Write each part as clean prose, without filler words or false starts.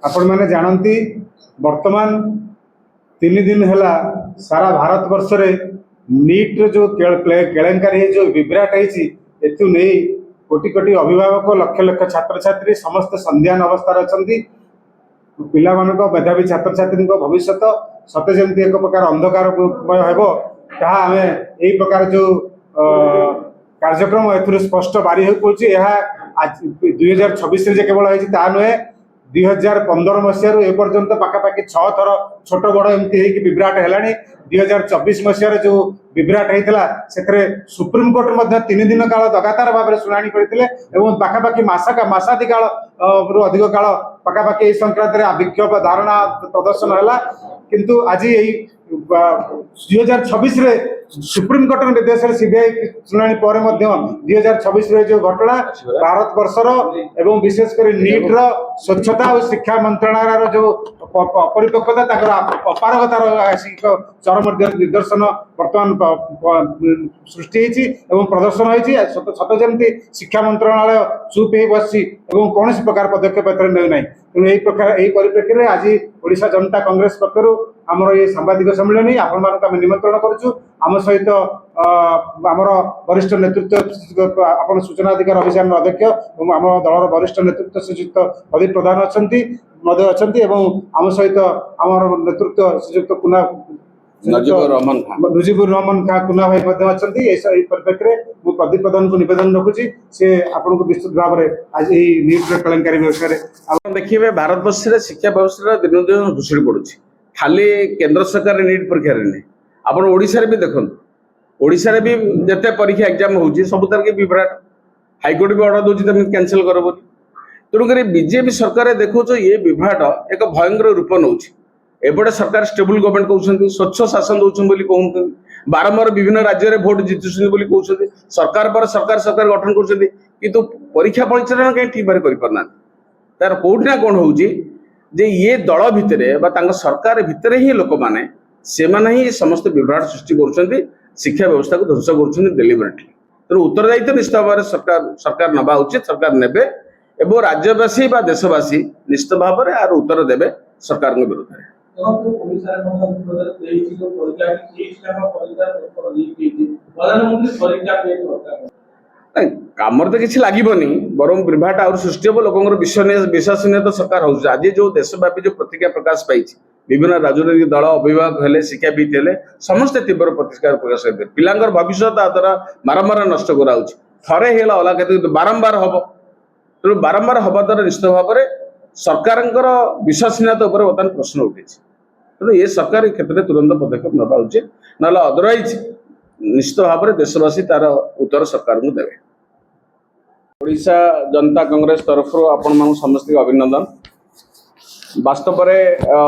आपण मैंने जानती वर्तमान 3 दिन है सारा भारत वर्ष रे नीट जो केलेंकारी जो विभ्राट होती नहीं कोटि कोटि अभिभावक लक्ष लक्ष छात्र छात्री समस्त संध्यान अवस्था अच्छा पिला मेधावी छात्र छात्री भविष्य सते जमी एक प्रकार अंधकारमय हे आम यही प्रकार जो कार्यक्रम ए स्पष्ट बारी हो पड़े 2026 केवल होता नुहे 2015 मसीह एपर्यंत पाखापाखि 6 थर छोट बड़ एमती विभ्राट है 2024 मसीह जो विभ्राट होता से सुप्रीम कोर्ट 3 दिन काल लगातार भाव में शुणाणी करते पाखापाखि मासादि काल अधिक काल पाखापाखि संक्रांत विक्षोभ धारणा प्रदर्शन है किंतु आज यही 2026 सुप्रीम कोर्ट निर्देश सीबीआई शुणाणी पर 2026 जो घटना भारत वर्षर एवं विशेषकर नीट रो स्वच्छता और शिक्षा मंत्रालय जो अपरिपक्वता अपारगतार चरम निदर्शन बर्तमान सृष्टि एवं प्रदर्शन होती सत जमी शिक्षा मंत्रालय चुप हो बसी कौन प्रकार पदक्षेप ना तेणु यही प्रकार यही परिप्रेक्षी में आज ओडिशा जनता कांग्रेस पक्षर आमर ये सांबादिक सम्मेलन आपण मानक निमंत्रण करुचु आम सहित आमर वरिष्ठ नेतृत्व आपण सूचना अधिकार अभियान अध्यक्ष और आम दलर वरिष्ठ नेतृत्व श्रीजुक्त प्रदीप प्रधान अच्छा आम सहित आमर नेतृत्व श्रीजुक्त कुना नजीबुर रहमान खां कुना भाई परिप्रेक्षी में मुझे प्रदीप प्रधान को निवेदन रखुची से आपन को विस्तृत भाव में आज नीट केलेंकारी विषय देखिए भारत वर्ष शिक्षा व्यवस्था दिन दिन घुसड़ी पड़ुछि खाली केंद्र सरकार नीट परीक्षा नहीं आप ओडिशा भी देखो ओडिशा भी जिते परीक्षा एग्जाम होउछि सब तरह के विभ्राट हाईकोर्ट भी ऑर्डर दूसरी तुम कैंसिल कर तेणुक बीजेपी सरकार देखो ये विभ्राट एक भयंकर रूप नौ एपटे सरकार स्टेबल गवर्नमेंट कहते स्वच्छ शासन दौरान कहते बारंबार विभिन्न राज्य में भोट जितुच्च कहते सरकार पर सरकार सरकार गठन कर परीक्षा परिचालन कहीं ठीक भाव करना तार कौटिना कौन हो ये दल भितर सरकार भितर ही लोक मैंने से ही समस्त विभ्राट सृष्टि कर शिक्षा व्यवस्था को ध्वंस कर डेलीबरेटली तेणु उत्तरदायित्व निश्चित भाव सरकार नवा उचित सरकार नेबे एवं राज्यवासी देशवासी निश्चित भाव में यार उत्तर देवे सरकार विरोध में कमर तो किसी लगे बर विभ्राट आउर सृष्टि हम लोक विश्वसनीयता सरकार हो आज जो देशव्यापी जो प्रतिक्रिया प्रकाश पाई विभिन्न राजनैतिक दल अभिभावक हेले शिक्षाविद हेले समस्ते तीव्र प्रतिक्रिया प्रकाश करते पिलांकर भविष्य द्वारा बारंबार नष्ट कराऊँच थे है अलग बारंबार हम तेणु बारंबार हवा द्वारा निश्चित भाव में सरकार विश्वसनीयता बर्तमान प्रश्न उठे तेणु ये सरकार क्षेत्र में तुरंत पदक्षेप नवा उचित ना अदरवाइज निश्चित भाव में देशवासी तार उत्तर सरकार को देवे। ओडिशा जनता कांग्रेस तरफ आपण समस्त अभिनंदन वास्तव में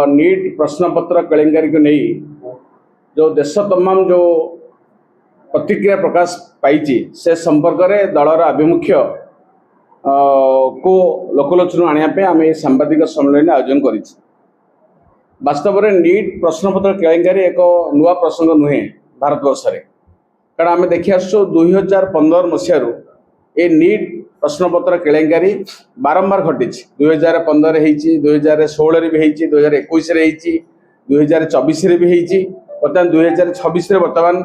नीट प्रश्नपत्र केलेंकारी को नहीं जो देश तमाम जो प्रतिक्रिया प्रकाश पाई से संपर्क में दलर आभिमुख्य को लोकलोचन आने आम ये सांबादिक सम्मेलन आयोजन कर वास्तव में नीट प्रश्नपत्र केलेंकारी एक नुआ प्रसंग नुहे भारत वर्ष कारण आम देखी आस 2015 मसीह ये नीट प्रश्नपत्र केलेंकारी बारंबार घटी 2015 2016 भी 2021 2024 भी बर्तमान 2026 बर्तमान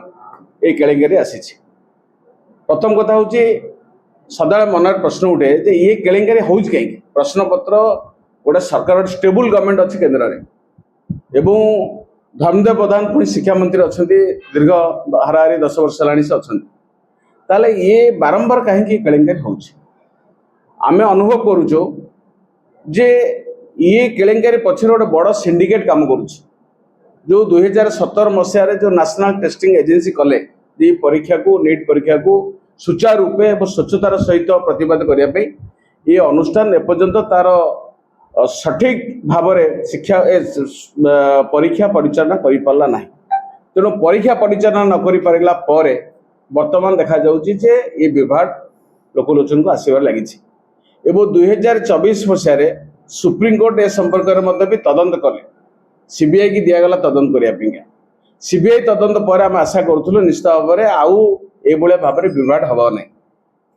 ये केलेंकारी आसी प्रथम कथा हूँ सदा मन प्रश्न उठे ये केलेंकारी हो कहीं प्रश्नपत्र गोटे सरकार स्टेबल गवर्नमेंट अच्छी केन्द्र में एवं धर्मदेव प्रधान पुणी शिक्षा मंत्री अच्छा दीर्घ हाराहारी 10 वर्ष है से अच्छा ये बारंबार कहीं केलेंकारी हो आमे अनुभव करुचो जे ये केलेंकारी पछरे गोटे बड़ सिंडिकेट काम करुच्ची जो 2017 मसीह जो नेशनल टेस्टिंग एजेंसी कले ये परीक्षा को नीट परीक्षा को सुचारू रूपे और स्वच्छतार सहित प्रतिवाद करने ये अनुष्ठान एपर्यंत तार सठिक भाव में शिक्षा परीक्षा परिचालना कर पारा ना तेणु परीक्षा परिचालना न कर पारा पर वर्तमान देखा जाउछि जे ये विभाग लोकलोचन को आसबार लगी एवं 2024 मसीह सुप्रीम कोर्ट ए संपर्क में भी तदंत कले सीबीआई की दिगला तदंत करने सीबीआई तदंत पर आम आशा करूँ निश्चित भाव में आउ ये भाव में विभ्राट हवा ना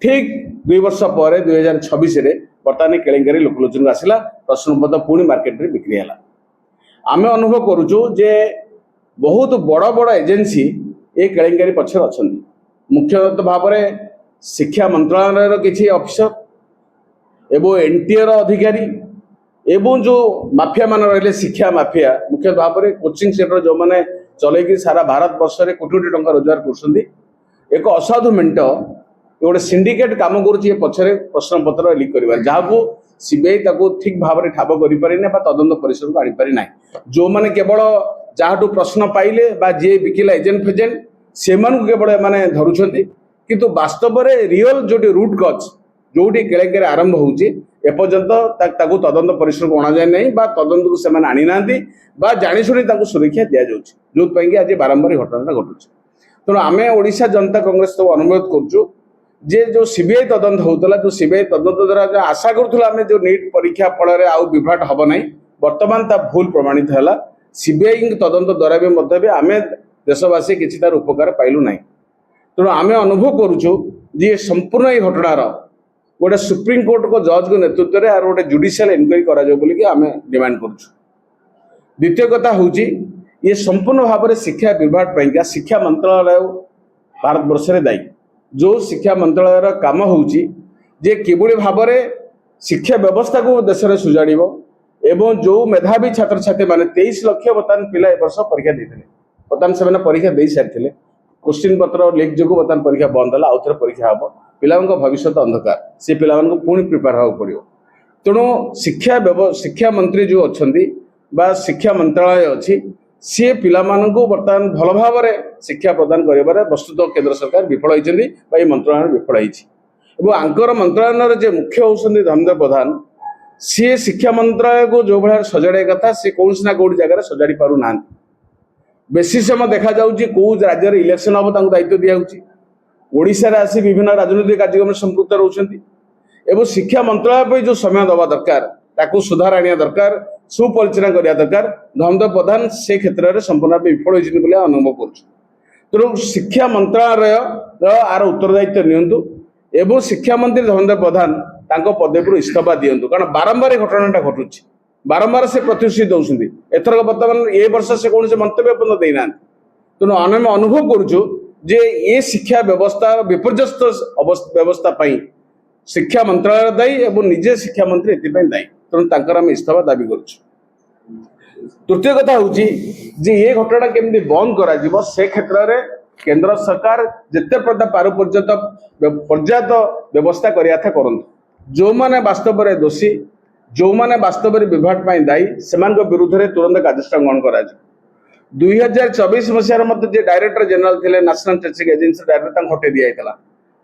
ठीक 2 वर्ष पर 2026 बर्तमान केलेंकारी लोकलोचन को आसला प्रश्नपत्र पुणी मार्केट रे बिक्री है आम अनुभव करुचु जे बहुत बड़ बड़ एजेन्सी ये केलेंकारी पक्षर अच्छा मुख्यतः भाव में शिक्षा मंत्रालय किसी ऑफिसर एवं एनटीए अधिकारी एवं जो माफिया मान रहे शिक्षा माफिया मुख्य भाव में कोचिंग सेंटर जो मैंने चलैक सारा भारत वर्ष में कोटी कोटी टंका रोजगार कर एक असाधु मेंट गोटे सिंडिकेट काम करुच्ची पछरे प्रश्न पत्र लिक कर जहाँ सीबीआई ठीक भाव में ठाब कर तदंत परिसर को आनीपारी ना जो मैंने केवल जहाँ प्रश्न पाइले जी बिकिला एजेंट फेजेंट से केवल एने धरुंच किंतु वास्तव में रियल जो रूट कज जो केलेंकारी आरंभ होची एपर्यंत तदंत परिसर को अणा जाए नहीं तदंत को से आनी ना जाशुणी सुरक्षा दि जाऊँगी जो आज बारंबार घटना घटुच तेणु आम ओडिशा जनता कांग्रेस तो अनुरोध करुचु जे जो सीबीआई तदंत होता जो सीबीआई तदंत द्वारा जो आशा करूँ जो नीट परीक्षा फल आउ विभ्राट हम ना बर्तमान ता भूल प्रमाणित है सीबीआई तदंत द्वारा भी आम देशवासी किसी तार उपकार पाइलु ना तेणु आम अनुभव करुचु जे संपूर्ण ये घटनार गोटे सुप्रीम कोर्ट को जज को नेतृत्व में गोटे जुडिशियल इनक्वारी करें डिमांड करुचु द्वितीय कथा हूँ ये संपूर्ण भाव में शिक्षा विभाग पाइका शिक्षा मंत्रालय भारत वर्ष में दायी जो शिक्षा मंत्रालय काम होची जे किभली भाव में शिक्षा व्यवस्था को देश में सुजाड़ एवं जो मेधावी छात्र छात्री मैंने 23 लाख बर्तमान पिला वर्ष परीक्षा देते बर्तमान से परीक्षा दे सारी क्वेश्चन पत्र लिक जो बर्तमान परीक्षा बंद है आउ थे परीक्षा हम पिला भविष्य अंधकार से पिला पुणी प्रिपेयर हाँ पड़ो तेणु शिक्षा मंत्री जो अच्छा शिक्षा मंत्रालय अच्छी सी पिला बर्तमान भल भाव में शिक्षा प्रदान कर वस्तुतः केंद्र सरकार विफल होती मंत्रालय विफल होती आंकर मंत्रालय जो मुख्य होती धर्मेंद्र प्रधान सी शिक्षा मंत्रालय को जो भाई सजाड़ा कथा सी कौन ना कौट जगह सजाड़ी पार ना बेसी समय देखा जाऊँगी कौ राज्य में इलेक्शन हम दायित्व दिखाई ओडिशा रे आसी विभिन्न राजनीतिक कार्यक्रम संपृक्त रहउछंती एवं शिक्षा मंत्रालय पे जो समय दबा दरकार ताकू सुधार आनिया दरकार सुपरिचालना करिया दरकार धर्मेंद्र प्रधान से क्षेत्र में संपूर्ण विफल होइछिन बोले अनुभव करूछु तेणु शिक्षा मंत्रालय आर उत्तरदायित्व नियंतु एवं शिक्षा मंत्री धर्मेंद्र प्रधान तांको पदवीर इस्तीफा दियंतु कारण बारंबार घटनाटा घटुछि बारंबार से प्रतिश्रुति दउछंती एथरक वर्तमान ए वर्ष से कौन से मंतव्य अपन देना तेणु आम अनुभव करूछु जे ये शिक्षा व्यवस्था विपर्यस्त व्यवस्था शिक्षा मंत्रालय दायी एवं निजे शिक्षा मंत्री दायी तेणु आम इस्तीफा दाबी करुଛୁ तृतीय कथा हूँ ये घटना केमती बंद कर से क्षेत्र में केंद्र सरकार जिते पार पर्याप्त व्यवस्था करिया था करंतु जो माने वास्तव में दोषी जो माने वास्तव में विभाग दायी से विरुद्ध में तुरंत कार्यानुष्ठान ग्रहण करा 2024 मसीह मध्य डायरेक्टर जनरल थे नेशनल टेस्टिंग एजेंसी डायरेक्टर हटे दिया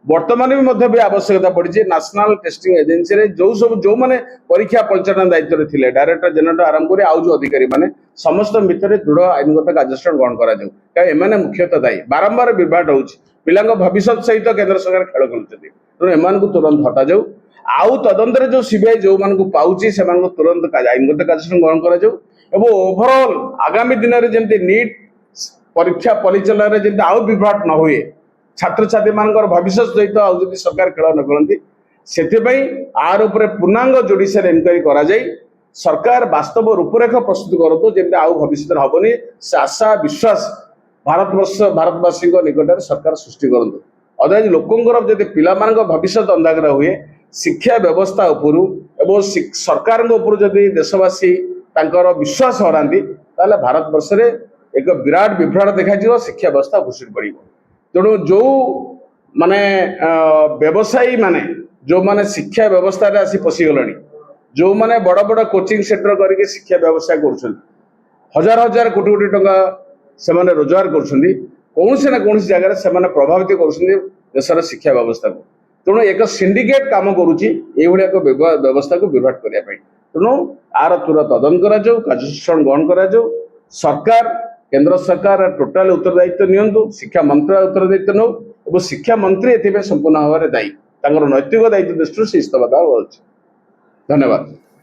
बर्तमान भी आवश्यकता पड़ी नेशनल टेस्टिंग एजेंसी रे जो सब जो माने परीक्षा परिचालन दायित्व थे डायरेक्टर जनरल आरंभ कर आउ जो अधिकारी माने समस्त भितर दृढ़ आईनगत कार्यानुष्ठान ग्रहण करा मुख्यतः दायी बारंबार विवाद हो पिला भविष्य सहित केंद्र सरकार खेल खेलुंट एम तुरंत हटा जाऊ आउ तदंत जो सीबीआई जो मानक पाउची से तुरंत आईनगत कार्यानुष्ठान ग्रहण करा ओवरऑल आगामी दिन में जमी नीट परीक्षा परिचालन जमी आउ विभ्राट न हुए छात्र छात्री मान भविष्य सहित आउ सरकार खेल न खेलती से आर उपर पूर्णांग जुडिशियल इनक्वारी करा जाई सरकार वास्तव रूपरेख प्रस्तुत करतु जमी आउ भविष्य हेनी से आशा विश्वास भारतवासी निकट सरकार सृष्टि करतु अदरवाइज लोकंर जब पिला भविष्य अंधाग्र हुए शिक्षा व्यवस्था उपरू एवं सरकार जदि देशवासी तांकर विश्वास हरांती ताले भारत वर्ष रे एक विराट विभ्राट देखा शिक्षा व्यवस्था घुषुरी पड़ तेणु जो माने व्यवसायी माने जो माने शिक्षा व्यवस्था रे आसी पशिगला जो माने बड़ बड़ कोचिंग सेंटर करके शिक्षा व्यवसाय कर हजार हजार कोटी कोटी टंका से रोजगार कर कौन जगह से प्रभावित कर शिक्षा व्यवस्था को तेणु एक सिंडिकेट काम करुच्ची एक व्यवस्था को विभ्राट करने तेणु आर तुरंत तदन कार्यानुष्ठान ग्रहण कर सरकार केंद्र सरकार टोटाल उत्तरदायित्व नियंतु शिक्षा मंत्रालय उत्तरदायित्व नौ और शिक्षा मंत्री ए संपूर्ण भाव में दायी नैतिक दायित्व दृष्टि से इस्तीफा देवा। धन्यवाद।